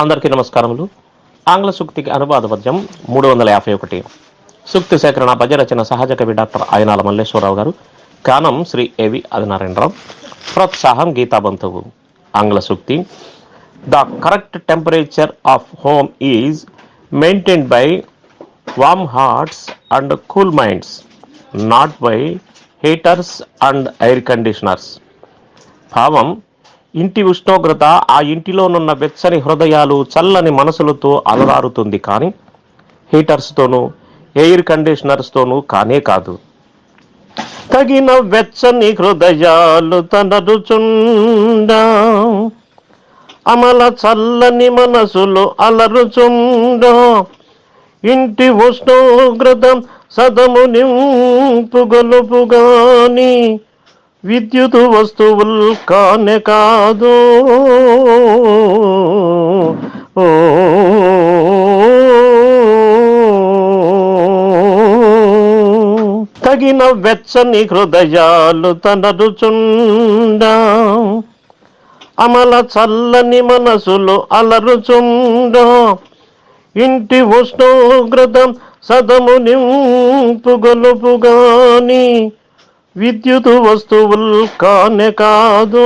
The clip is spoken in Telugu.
అందరికీ నమస్కారములు. ఆంగ్ల సూక్తికి అనువాద పద్యం 351. సూక్తి సేకరణ పద్య రచన సహజ కవి డాక్టర్ ఆయనాల మల్లేశ్వరరావు గారు. గానం శ్రీ ఏవి ఆదినారాయణరావు. ప్రోత్సాహం గీతాబంతువు. ఆంగ్ల సూక్తి: the correct temperature of home is maintained by warm hearts and cool minds, not by heaters and air conditioners. భావం: ఇంటి ఉష్ణోగ్రత ఆ ఇంటిలోనున్న వెచ్చని హృదయాలు, చల్లని మనసులతో అలరారుతుంది, కానీ హీటర్స్తోనూ ఎయిర్ కండిషనర్స్తోనూ కానే కాదు. తగిన వెచ్చని హృదయాలు తనరుచుండా, అమల చల్లని మనసులు అలరుచుండా, ఇంటి ఉష్ణోగ్రత సదము నింపు గొలుపుగాని విద్యుత్ వస్తువులు కానే కాదు. తగిన వెచ్చని హృదయాలు తనరుచుండా, అమల చల్లని మనసులు అలరుచుండా, ఇంటి ఉష్ణోగ్రత సదము నింపు గొలుపుగాని విద్యుత్ వస్తువులు కానే కాదు.